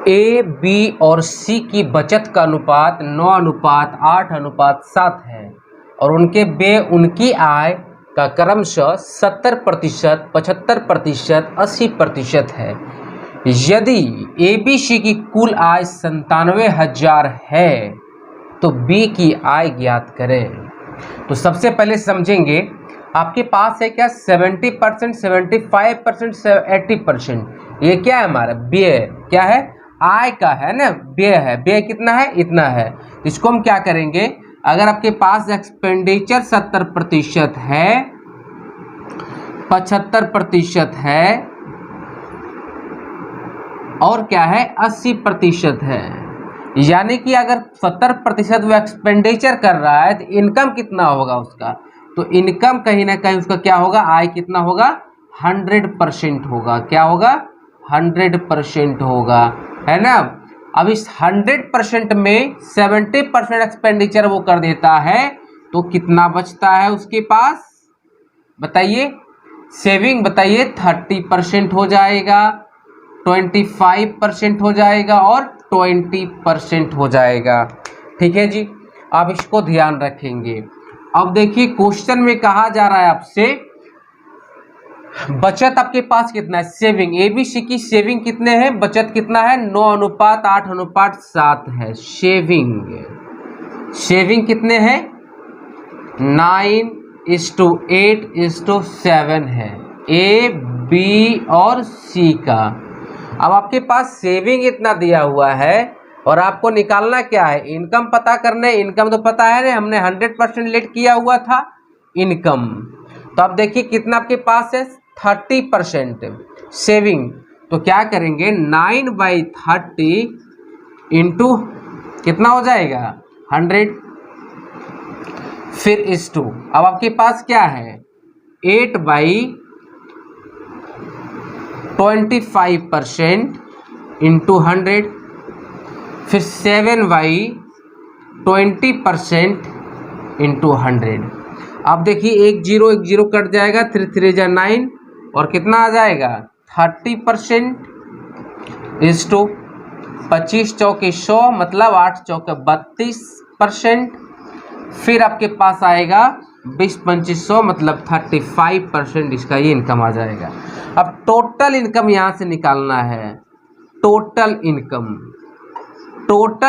ए, B और सी की बचत का अनुपात 9:8:7 है और उनकी आय का क्रमशः 70%, 75%, 80% है। यदि ए बी सी की कुल आय 97,000 है तो बी की आय ज्ञात करें। तो सबसे पहले समझेंगे, आपके पास है क्या 70%, 75%, 80%। ये क्या है हमारा व्यय, क्या है आय का है ना, व्यय है। व्यय कितना है, इतना है। इसको हम क्या करेंगे, अगर आपके पास एक्सपेंडिचर 70% है, 75% है और क्या है 80% है, यानी कि अगर 70% वो एक्सपेंडिचर कर रहा है तो इनकम कितना होगा उसका, तो इनकम कहीं ना कहीं उसका क्या होगा, आय कितना होगा 100% होगा। क्या होगा 100% होगा, है ना। अब इस 100% में 70% एक्सपेंडिचर वो कर देता है तो कितना बचता है उसके पास, बताइए। सेविंग बताइए 30% हो जाएगा, 25% हो जाएगा और 20% हो जाएगा। ठीक है जी, आप इसको ध्यान रखेंगे। अब देखिए क्वेश्चन में कहा जा रहा है आपसे, बचत आपके पास कितना है, सेविंग एबीसी की सेविंग कितने हैं, बचत कितना है 9:8:7 है। सेविंग कितने हैं 9:8:7 है ए बी और सी का। अब आपके पास सेविंग इतना दिया हुआ है और आपको निकालना क्या है, इनकम पता करने। इनकम तो पता है ना, हमने 100% लेट किया हुआ था इनकम। तो अब देखिए कितना आपके पास है 30% सेविंग। तो क्या करेंगे 9/30 इंटू कितना हो जाएगा 100, फिर इस टू। अब आपके पास क्या है 8/25% इंटू 100, फिर 7/20% इंटू 100। अब देखिए एक जीरो कट जाएगा, 3 3 जा 9 और कितना आ जाएगा 30% इस टू 25 चौके 100 मतलब 8 चौके 32%। फिर आपके पास आएगा 20-25 मतलब 35% इसका ये इनकम आ जाएगा। अब टोटल इनकम यहाँ से निकालना है, टोटल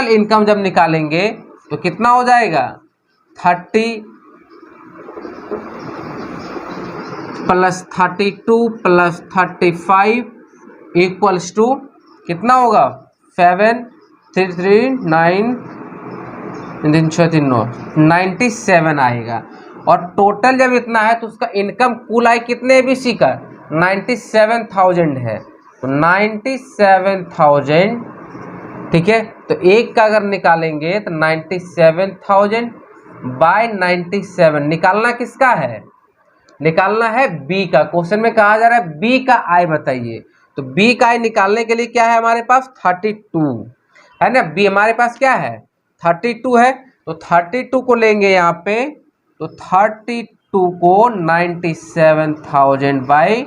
इनकम जब निकालेंगे तो कितना हो जाएगा 30 + 32 + 35 इक्वल्स टू कितना होगा 7 3 3 9 97 आएगा। और टोटल जब इतना है तो उसका इनकम कुल आय कितने एबीसी का 97,000 है, तो 97,000। ठीक है, तो एक का अगर निकालेंगे तो 97,000 बाय 97 निकालना किसका है, निकालना है बी का। क्वेश्चन में कहा जा रहा है बी का आय बताइए, तो बी का आय निकालने के लिए क्या है हमारे पास 32 है ना। बी हमारे पास क्या है 32 है, तो 32 को लेंगे यहाँ पे, तो 32 को 97,000 बाई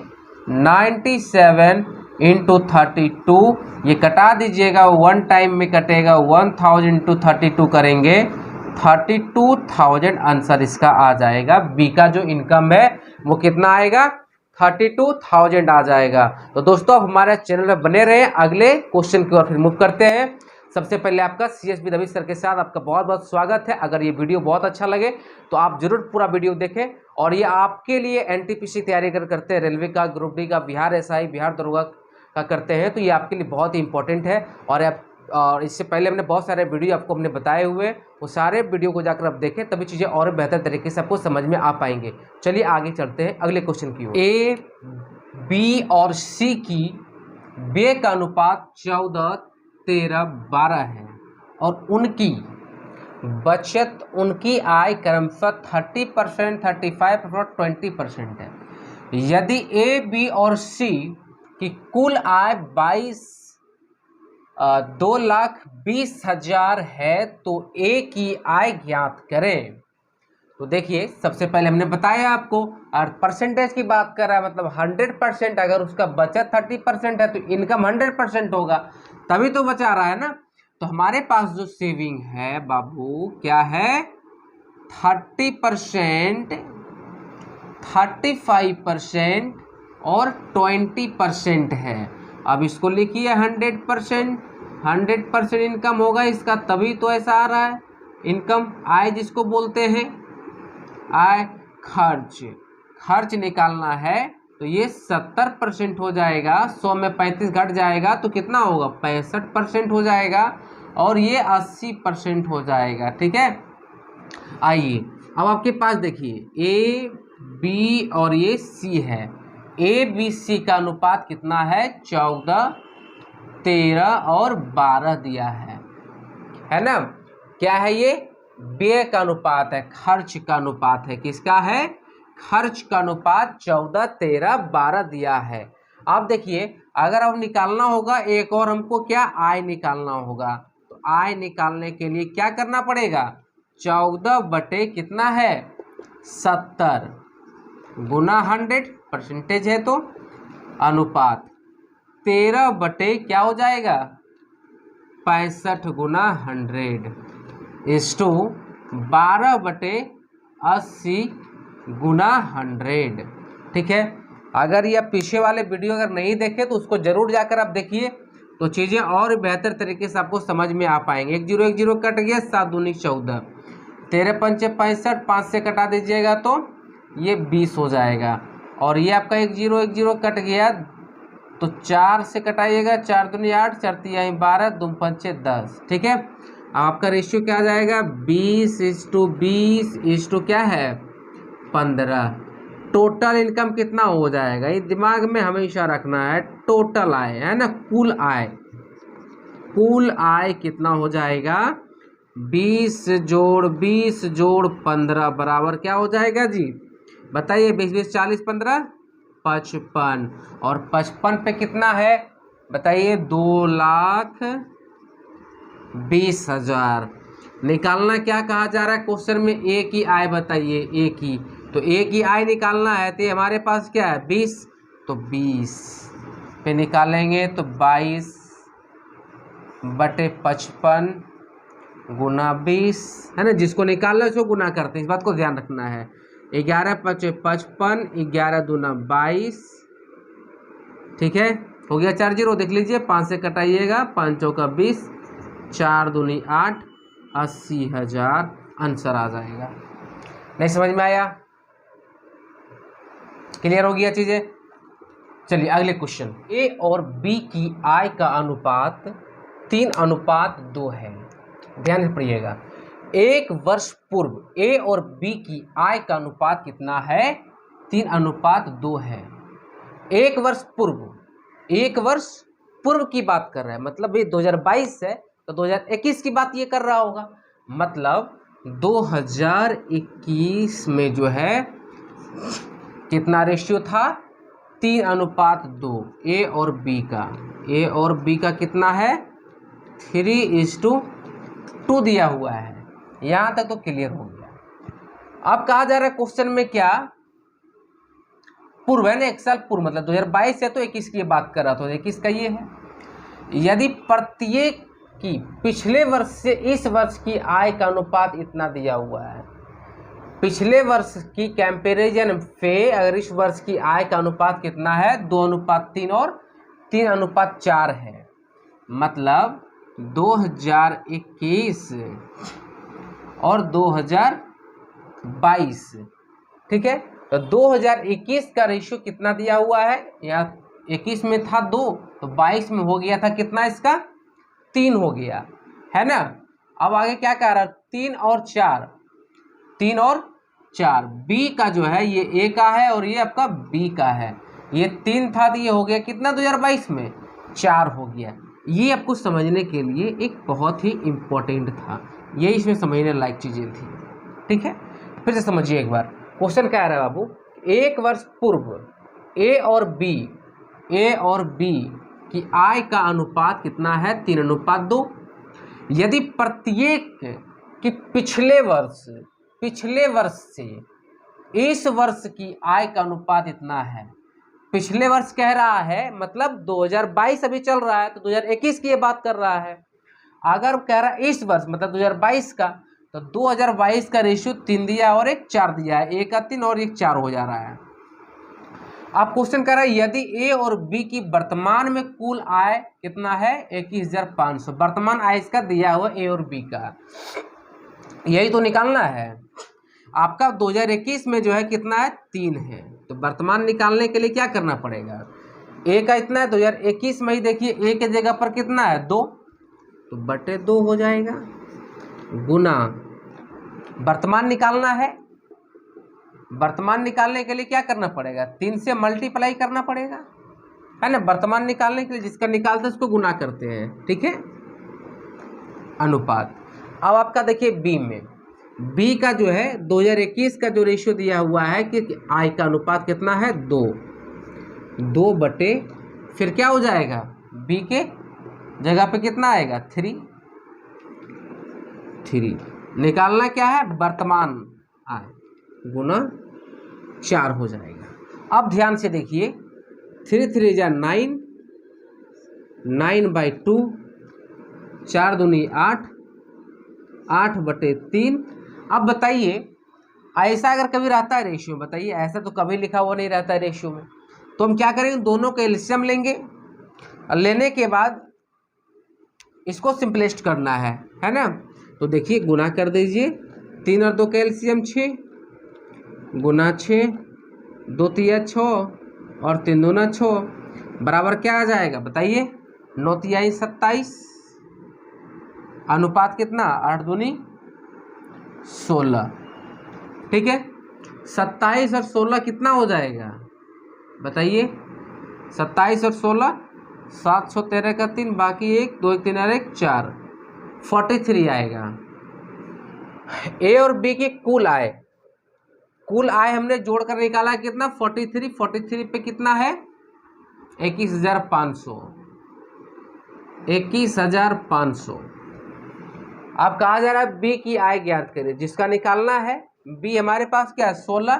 97 इंटू 32, ये कटा दीजिएगा, वन टाइम में कटेगा, 1000 इंटू 32 करेंगे 32,000 आंसर इसका आ जाएगा। बी का जो इनकम है वो कितना आएगा 32,000 आ जाएगा। तो दोस्तों आप हमारे चैनल में बने रहे, अगले क्वेश्चन की ओर फिर मूव करते हैं। सबसे पहले आपका CSB दबी सर के साथ आपका बहुत बहुत स्वागत है। अगर ये वीडियो बहुत अच्छा लगे तो आप जरूर पूरा वीडियो देखें, और ये आपके लिए NTPC तैयारी करते हैं, रेलवे का, ग्रुप डी का, बिहार SI, बिहार दरोगा का करते हैं, तो ये आपके लिए बहुत ही इंपॉर्टेंट है। और इससे पहले हमने बहुत सारे वीडियो आपको हमने बताए हुए, वो सारे वीडियो को जाकर आप देखें, तभी चीज़ें और बेहतर तरीके से आपको समझ में आ पाएंगे। चलिए आगे चलते हैं अगले क्वेश्चन की ओर। ए, बी और सी की व्यय का अनुपात 14, 13, 12 है और उनकी बचत, उनकी आय क्रमशः 30%, 35% और 20% है। यदि ए, बी और सी की कुल आय 2,20,000 है तो ए की आय ज्ञात करें। तो देखिए सबसे पहले हमने बताया आपको, और परसेंटेज की बात कर रहा है, मतलब 100%, अगर उसका बचत 30% है तो इनकम 100% होगा, तभी तो बचा रहा है ना। तो हमारे पास जो सेविंग है बाबू क्या है, 30%, 35% और 20% है। अब इसको लिखिए 100%, 100% इनकम होगा इसका, तभी तो ऐसा आ रहा है। इनकम आय जिसको बोलते हैं, आय खर्च, खर्च निकालना है तो ये 70% हो जाएगा, 100 में 35 घट जाएगा तो कितना होगा, 65% हो जाएगा, और ये 80% हो जाएगा। ठीक है, आइए अब आपके पास देखिए ए बी और ये सी है। ए बी सी का अनुपात कितना है, 14, 13 और 12 दिया है ना। क्या है ये, व्यय का अनुपात है, खर्च का अनुपात है। किसका है, खर्च का अनुपात 14, 13, 12 दिया है। अब देखिए अगर अब निकालना होगा एक और हमको क्या, आय निकालना होगा, तो आय निकालने के लिए क्या करना पड़ेगा, 14 बटे कितना है, 70 गुना 100, परसेंटेज है तो, अनुपात 13 बटे क्या हो जाएगा, 65 गुना 100 इस टू 12 बटे 80 गुना 100। ठीक है, अगर ये पीछे वाले वीडियो अगर नहीं देखे तो उसको जरूर जाकर आप देखिए, तो चीज़ें और बेहतर तरीके से आपको समझ में आ पाएंगे। 1 0 1 0 कट गया, 7 दूनी 14, 13 पंचे 65, 5 से कटा दीजिएगा तो ये 20 हो जाएगा, और ये आपका 1 0 1 0 कट गया तो 4 से कटाइएगा, 4 दूनी 8, 4 तिहाई 12, 2 पंचे 10। ठीक है, आपका रेशियो क्या आ जाएगा, 20:20 क्या है, 15। टोटल इनकम कितना हो जाएगा, ये दिमाग में हमेशा रखना है, टोटल आय है ना, कुल आय, कुल आय कितना हो जाएगा, 20 जोड़ 20 जोड़ 15 बराबर क्या हो जाएगा जी, बताइए, 20 20 40 15 55, और 55 पे कितना है बताइए, 2,20,000 निकालना क्या कहा जा रहा है क्वेश्चन में, एक ही आय बताइए, एक ही, तो एक ही आय निकालना है तो हमारे पास क्या है 20, तो 20 पे निकालेंगे तो 22 बटे 55 गुना 20 है ना, जिसको निकालना है उसको गुना करते हैं, इस बात को ध्यान रखना है। 11 5 55, 11 दूना 22, ठीक है, हो गया 4 0, देख लीजिए 5 से कटाइएगा, 5 चौका 20, 4 दूनी 8, 80,000 आंसर आ जाएगा। नहीं समझ में आया, क्लियर हो गया चीजें। चलिए अगले क्वेश्चन, ए और बी की आय का अनुपात 3:2 है। ध्यान से पढ़िएगा, एक वर्ष पूर्व ए और बी की आय का अनुपात कितना है, 3:2 है। एक वर्ष पूर्व, एक वर्ष पूर्व की बात कर रहा है, मतलब ये 2022 है तो 2021 की बात ये कर रहा होगा, मतलब 2021 में जो है कितना रेशियो था, 3:2 ए और बी का, ए और बी का कितना है 3:2 दिया हुआ है। यहां तक तो क्लियर हो गया। अब कहा जा रहा है क्वेश्चन में क्या, पूर्व है ना, एक साल पूर्व, मतलब 2022 है तो 21 की बात कर रहा था, 21 का ये है। यदि प्रत्येक की पिछले वर्ष से इस वर्ष की आय का अनुपात इतना दिया हुआ है, पिछले वर्ष की कंपैरिजन पे अगर इस वर्ष की आय का अनुपात कितना है, 2:3 और 3:4 है, मतलब 2021 और 2022, ठीक है, तो 2021 का रेशियो कितना दिया हुआ है, यहाँ 21 में था 2 तो 22 में हो गया था कितना, इसका 3 हो गया है ना। अब आगे क्या कह रहा है, 3 और 4, 3 और 4, बी का जो है ये ए का है और ये आपका बी का है, ये 3 था तो ये हो गया कितना 2022 में 4 हो गया। ये आपको समझने के लिए एक बहुत ही इम्पोर्टेंट था, ये इसमें समझने लायक चीज़ें थी। ठीक है, फिर से समझिए एक बार, क्वेश्चन क्या है बाबू, एक वर्ष पूर्व ए और बी की आय का अनुपात कितना है, 3:2। यदि प्रत्येक की पिछले वर्ष से इस वर्ष की आय का अनुपात इतना है। पिछले वर्ष कह रहा है मतलब 2022 अभी चल रहा है तो 2021 की ये बात कर रहा है। अगर कह रहा है इस वर्ष मतलब 2022 का, तो 2022 का रेशियो 3 दिया और एक 4 दिया है, 1 का 3 और 1 4 हो जा रहा है। अब क्वेश्चन कर रहा है यदि ए और बी की वर्तमान में कुल आय कितना है 21,500, वर्तमान आय इसका दिया हुआ ए और बी का, यही तो निकालना है। आपका 2021 में जो है कितना है 3 है, तो वर्तमान निकालने के लिए क्या करना पड़ेगा, ए का इतना है 2021 में ही देखिए ए के जगह पर कितना है 2, तो बटे 2 हो जाएगा, गुना वर्तमान निकालना है। वर्तमान निकालने के लिए क्या करना पड़ेगा 3 से मल्टीप्लाई करना पड़ेगा, है ना। वर्तमान निकालने के लिए जिसका निकालते हैं उसको गुना करते हैं, ठीक है, अनुपात। अब आपका देखिए बी में, बी का जो है 2021 का जो रेशियो दिया हुआ है कि आय का अनुपात कितना है 2 बटे फिर क्या हो जाएगा बी के जगह पे कितना आएगा 3 निकालना क्या है वर्तमान आय गुना 4 हो जाएगा। अब ध्यान से देखिए 3 3 जा 9, 9/2, 4 दूनी 8, 8 बटे 3। अब बताइए ऐसा अगर कभी रहता है रेशियो, बताइए ऐसा तो कभी लिखा हुआ नहीं रहता है रेशियो में, तो हम क्या करेंगे दोनों का एलसीएम लेंगे और लेने के बाद इसको सिंपलेस्ट करना है ना। तो देखिए गुना कर दीजिए, 3 और 2 का एलसीएम 6 गुना 6, 2 तिया 6 और 3 दूना 6 बराबर क्या आ जाएगा बताइए 9 तियाई 27, अनुपात कितना 8 दूनी 16, ठीक है। 27 और 16 कितना हो जाएगा बताइए, 27 और 16 713 का 3 बाकी 1 2 1 3 और 1 4, 43 आएगा। ए और बी की कुल आय हमने जोड़कर निकाला है कितना 43 पे कितना है 21,500। अब कहा जा रहा है बी की आय ज्ञात करें, जिसका निकालना है बी हमारे पास क्या है 16,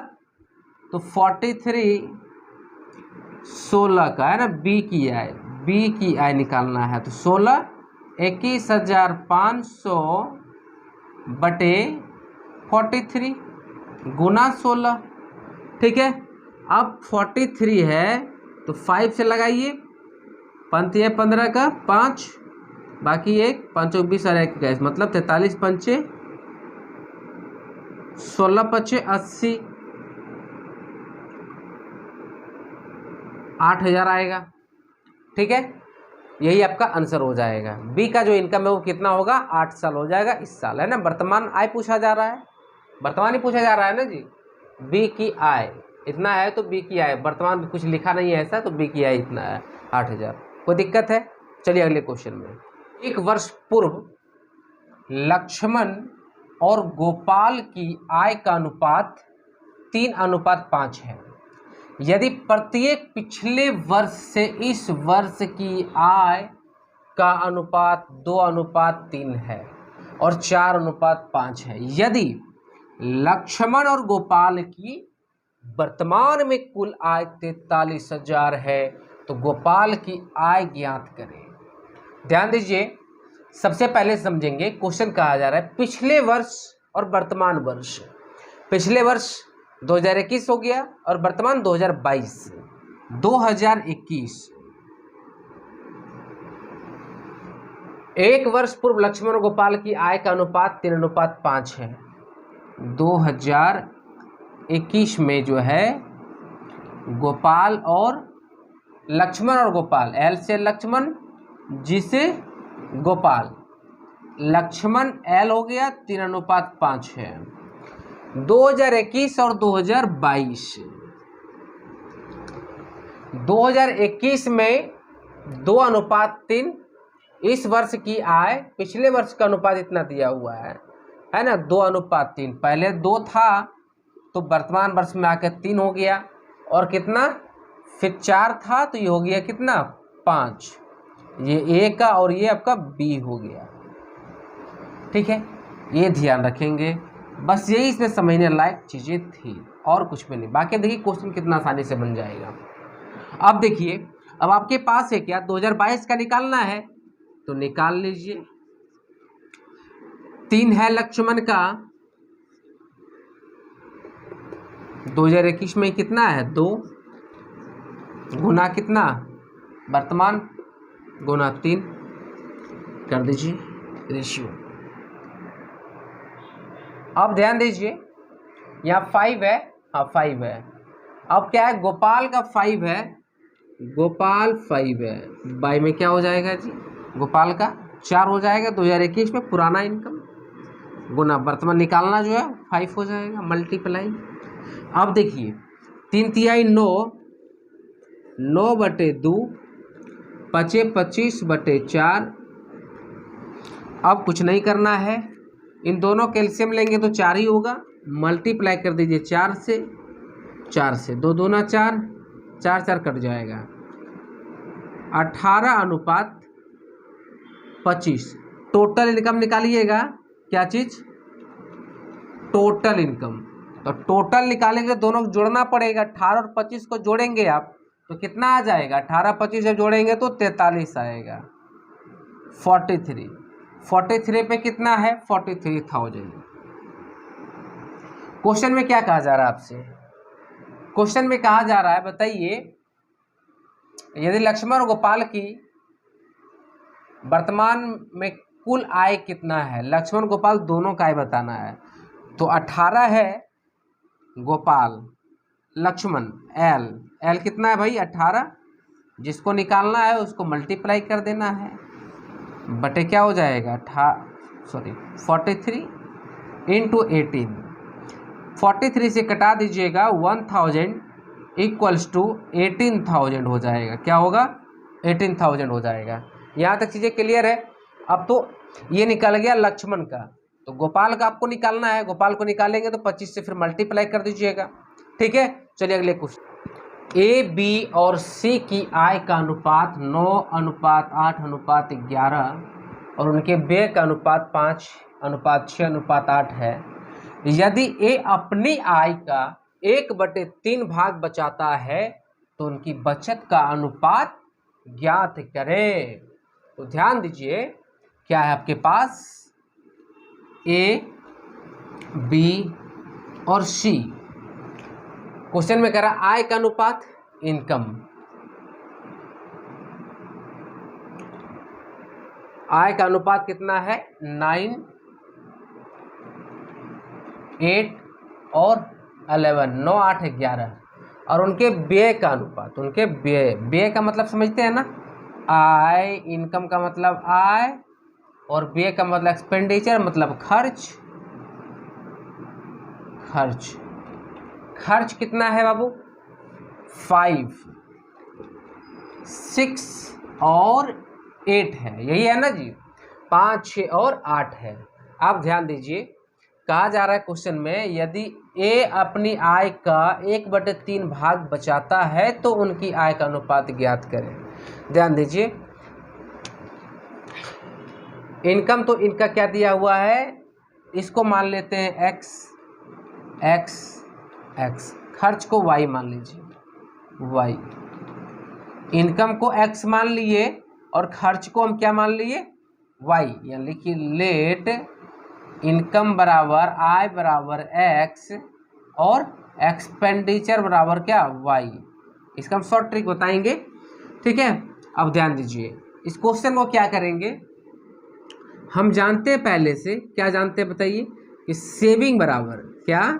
तो 43 16 का है ना बी की आय निकालना है, तो 16 21,500 बटे 43 गुना 16, ठीक है। अब 43 है तो 5 से लगाइए, 5 है 15 का 5 बाकी 1 5 20 और 1 21 मतलब 43 पंचे 16 पचे 80, 8,000 आएगा, ठीक है। यही आपका आंसर हो जाएगा। बी का जो इनकम है वो कितना होगा 8 साल हो जाएगा इस साल, है ना। वर्तमान आय पूछा जा रहा है, वर्तमान ही पूछा जा रहा है ना जी। बी की आय इतना है तो बी की आय, वर्तमान कुछ लिखा नहीं है ऐसा, तो बी की आय इतना है 8,000। कोई दिक्कत है? चलिए अगले क्वेश्चन में। 1 वर्ष पूर्व लक्ष्मण और गोपाल की आय का अनुपात 3:5 है। यदि प्रत्येक पिछले वर्ष से इस वर्ष की आय का अनुपात 2:3 है और 4:5 है, यदि लक्ष्मण और गोपाल की वर्तमान में कुल आय 43,000 है तो गोपाल की आय ज्ञात करें। ध्यान दीजिए, सबसे पहले समझेंगे क्वेश्चन कहा जा रहा है पिछले वर्ष और वर्तमान वर्ष। पिछले वर्ष 2021 हो गया और वर्तमान 2022। 2021 1 वर्ष पूर्व लक्ष्मण और गोपाल की आय का अनुपात 3:5 है। 2021 में जो है गोपाल और लक्ष्मण और गोपाल, एल से लक्ष्मण जी से गोपाल, लक्ष्मण एल हो गया 3:5 है। 2021 और 2022, 2021 में 2:3 इस वर्ष की आय पिछले वर्ष का अनुपात इतना दिया हुआ है ना 2:3। पहले 2 था तो वर्तमान वर्ष में आकर 3 हो गया और कितना फिर 4 था तो ये हो गया कितना 5, ये ए का और ये आपका बी हो गया, ठीक है। ये ध्यान रखेंगे बस यही इसमें समझने लायक चीज़ें थी और कुछ भी नहीं। बाकी देखिए क्वेश्चन कितना आसानी से बन जाएगा। अब देखिए, अब आपके पास है क्या 2022 का निकालना है तो निकाल लीजिए। 3 है लक्ष्मण का, 2021 में कितना है 2 गुना कितना वर्तमान गुना 3 कर दीजिए रेशियो। अब ध्यान दीजिए यहाँ 5 है, हाँ 5 है। अब क्या है, गोपाल का 5 है, गोपाल 5 है, बाई में क्या हो जाएगा जी, गोपाल का 4 हो जाएगा 2021 में पुराना इनकम गुना वर्तमान निकालना जो है 5 हो जाएगा मल्टीप्लाई। अब देखिए 3 तिहाई 9, 9/2 बचे 25/4। अब कुछ नहीं करना है, इन दोनों कैल्शियम लेंगे तो 4 ही होगा, मल्टीप्लाई कर दीजिए 4 से, 2 दूना 4, 4 कट जाएगा, 18:25। टोटल इनकम निकालिएगा, क्या चीज़, टोटल इनकम। तो टोटल निकालेंगे तो दोनों को जोड़ना पड़ेगा, 18 और 25 को जोड़ेंगे आप तो कितना आ जाएगा, 18-25 जब जोड़ेंगे तो 43 आएगा। 43 पे कितना है 43,000। क्वेश्चन में क्या कहा जा रहा है आपसे, क्वेश्चन में कहा जा रहा है बताइए, यदि लक्ष्मण और गोपाल की वर्तमान में कुल आय कितना है, लक्ष्मण गोपाल दोनों का आय बताना है। तो 18 है गोपाल, लक्ष्मण, एल कितना है भाई 18, जिसको निकालना है उसको मल्टीप्लाई कर देना है बटे क्या हो जाएगा 43 इंटू 18। 43 से कटा दीजिएगा 1000 इक्वल्स टू 18,000 हो जाएगा, क्या होगा 18,000 हो जाएगा। यहाँ तक चीज़ें क्लियर है। अब तो ये निकल गया लक्ष्मण का, तो गोपाल का आपको निकालना है, गोपाल को निकालेंगे तो 25 से फिर मल्टीप्लाई कर दीजिएगा, ठीक है। चलिए अगले क्वेश्चन, ए बी और सी की आय का अनुपात 9:8:11 और उनके व्यय का अनुपात 5:6:8 है। यदि ए अपनी आय का 1/3 भाग बचाता है तो उनकी बचत का अनुपात ज्ञात करें। तो ध्यान दीजिए क्या है आपके पास, ए बी और सी, क्वेश्चन में कह रहा आय का अनुपात इनकम, आय का अनुपात कितना है 9, 8 और 11, 9, 8, 11 और उनके व्यय का अनुपात, उनके व्यय का मतलब समझते हैं ना, आय, इनकम का मतलब आय और व्यय का मतलब एक्सपेंडिचर मतलब खर्च। खर्च कितना है बाबू 5, 6 और 8 है, यही है ना जी, 5, 6 और 8 है। आप ध्यान दीजिए कहा जा रहा है क्वेश्चन में, यदि ए अपनी आय का 1/3 भाग बचाता है तो उनकी आय का अनुपात ज्ञात करें। ध्यान दीजिए इनकम तो इनका क्या दिया हुआ है, इसको मान लेते हैं x, खर्च को y मान लीजिए, y, इनकम को x मान लिए और खर्च को हम क्या मान लिए y, यानी लिखिए लेट इनकम बराबर आय बराबर x और एक्सपेंडिचर बराबर क्या y। इसका हम शॉर्ट ट्रिक बताएंगे, ठीक है। अब ध्यान दीजिए इस क्वेश्चन को क्या करेंगे, हम जानते हैं पहले से, क्या जानते हैं बताइए कि सेविंग बराबर क्या,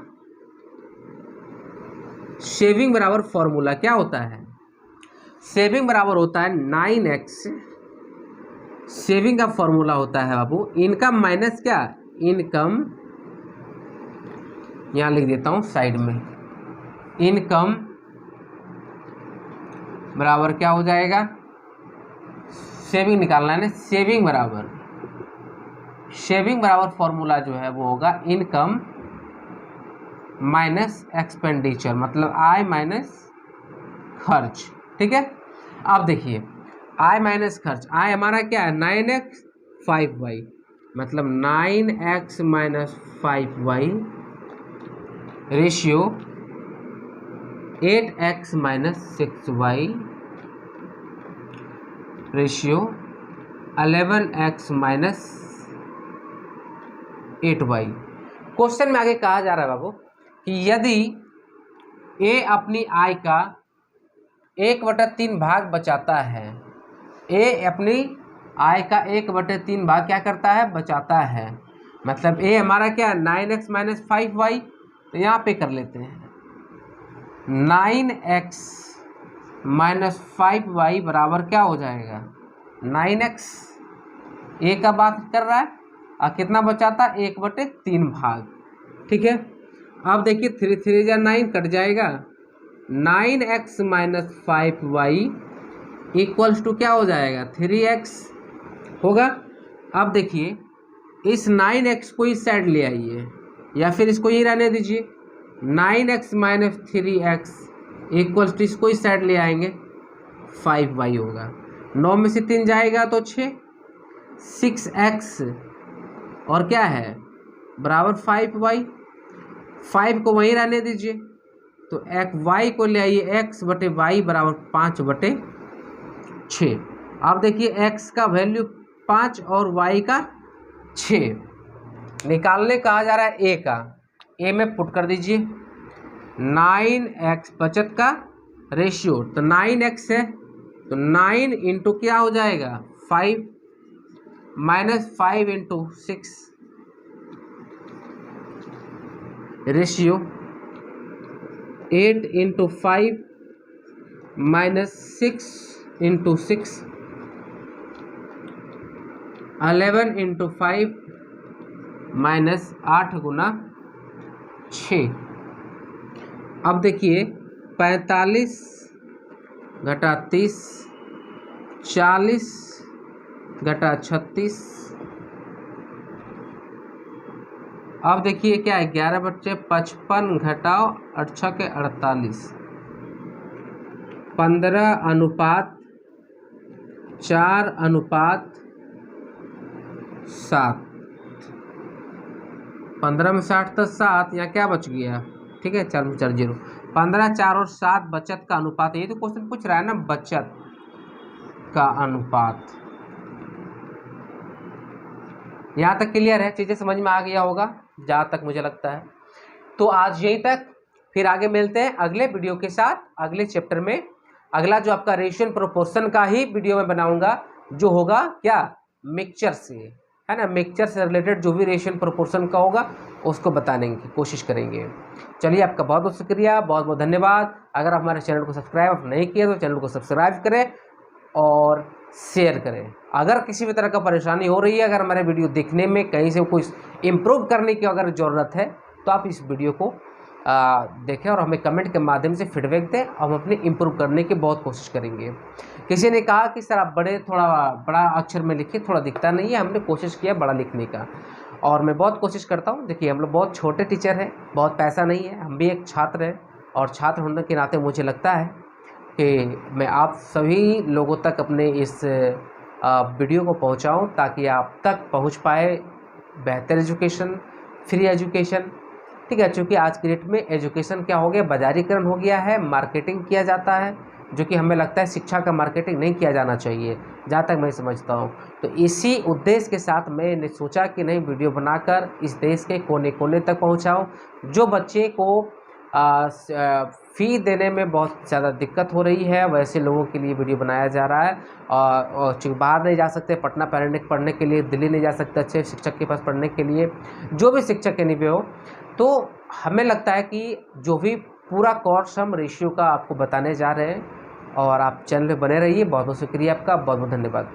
सेविंग बराबर फॉर्मूला क्या होता है, सेविंग बराबर होता है 9x, सेविंग का फॉर्मूला होता है बाबू इनकम माइनस क्या, इनकम, यहाँ लिख देता हूँ साइड में, इनकम बराबर क्या हो जाएगा, सेविंग निकालना है ना, सेविंग बराबर फॉर्मूला जो है वो होगा इनकम माइनस एक्सपेंडिचर मतलब आय माइनस खर्च, ठीक है। अब देखिए आय माइनस खर्च, आय हमारा क्या है 9x 5y मतलब 9x minus 5y ratio 8x minus 6y ratio 11x minus 8y। Question में आगे कहा जा रहा है बाबू कि यदि ए अपनी आय का 1/3 भाग बचाता है, ए अपनी आय का 1/3 भाग क्या करता है, बचाता है। मतलब ए हमारा क्या है 9x माइनस 5y, तो यहाँ पे कर लेते हैं 9x माइनस 5y बराबर क्या हो जाएगा 9x, ए का बात कर रहा है और कितना बचाता है 1/3 भाग। ठीक है, अब देखिए 3 3 जा 9 कट जाएगा, 9x minus 5y equals to क्या हो जाएगा 3x होगा। अब देखिए इस 9x को इस साइड ले आइए या फिर इसको ये रहने दीजिए, 9x minus 3x equals to इसको इस साइड ले आएंगे 5y होगा। 9 में से 3 जाएगा तो 6, 6x और क्या है बराबर 5y, 5 को वहीं रहने दीजिए तो y को ले आइए x/y बराबर 5/6। अब देखिए x का वैल्यू 5 और y का 6 निकालने कहा जा रहा है a का, a में पुट कर दीजिए 9x बचत का रेशियो, तो 9x है तो 9 इंटू क्या हो जाएगा 5 minus 5 into 6 ratio 8 into 5 minus 6 into 6 11 into 5 minus 8 गुना 6। अब देखिए 45 घटा 30 40 घटा 36। अब देखिए क्या है 11 बच्चे 55 घटाओ 8 के 48, 15:4:7, 15 में 60 तो 7, यहाँ क्या बच गया, ठीक है 4 15 4 और 7 बचत का अनुपात। ये तो क्वेश्चन पूछ रहा है ना बचत का अनुपात। यहाँ तक क्लियर है, चीज़ें समझ में आ गया होगा जहाँ तक मुझे लगता है। तो आज यहीं तक, फिर आगे मिलते हैं अगले वीडियो के साथ अगले चैप्टर में। अगला जो आपका रेशियो प्रोपोर्शन का ही वीडियो में बनाऊंगा, जो होगा क्या मिक्सचर से, है ना, मिक्सचर से रिलेटेड जो भी रेशियो प्रोपोर्शन का होगा उसको बताने की कोशिश करेंगे। चलिए आपका बहुत बहुत शुक्रिया, बहुत बहुत धन्यवाद। अगर आप हमारे चैनल को सब्सक्राइब नहीं किए तो चैनल को सब्सक्राइब करें और शेयर करें। अगर किसी भी तरह का परेशानी हो रही है, अगर हमारे वीडियो देखने में कहीं से कुछ इम्प्रूव करने की अगर ज़रूरत है तो आप इस वीडियो को देखें और हमें कमेंट के माध्यम से फीडबैक दें। हम अपने इम्प्रूव करने की बहुत कोशिश करेंगे। किसी ने कहा कि सर आप थोड़ा बड़ा अक्षर में लिखिए, थोड़ा दिखता नहीं है। हमने कोशिश किया बड़ा लिखने का और मैं बहुत कोशिश करता हूँ। देखिए हम लोग बहुत छोटे टीचर हैं, बहुत पैसा नहीं है, हम भी एक छात्र हैं और छात्र होने के नाते मुझे लगता है कि मैं आप सभी लोगों तक अपने इस वीडियो को पहुंचाऊं ताकि आप तक पहुंच पाए बेहतर एजुकेशन, फ्री एजुकेशन। ठीक है, क्योंकि आज की डेट में एजुकेशन क्या हो गया, बाजारीकरण हो गया है, मार्केटिंग किया जाता है, जो कि हमें लगता है शिक्षा का मार्केटिंग नहीं किया जाना चाहिए, जहाँ तक मैं समझता हूँ। तो इसी उद्देश्य के साथ मैंने सोचा कि नहीं, वीडियो बनाकर इस देश के कोने कोने तक पहुँचाऊँ। जो बच्चे को फ़ी देने में बहुत ज़्यादा दिक्कत हो रही है, वैसे लोगों के लिए वीडियो बनाया जा रहा है। और चूँकि बाहर नहीं जा सकते, पटना पढ़ने के लिए, दिल्ली नहीं जा सकते अच्छे शिक्षक के पास पढ़ने के लिए, जो भी शिक्षक के निवे हो, तो हमें लगता है कि जो भी पूरा कोर्स हम रेशियो का आपको बताने जा रहे हैं। और आप चैनल पे बने रहिए। बहुत बहुत शुक्रिया आपका, बहुत बहुत धन्यवाद।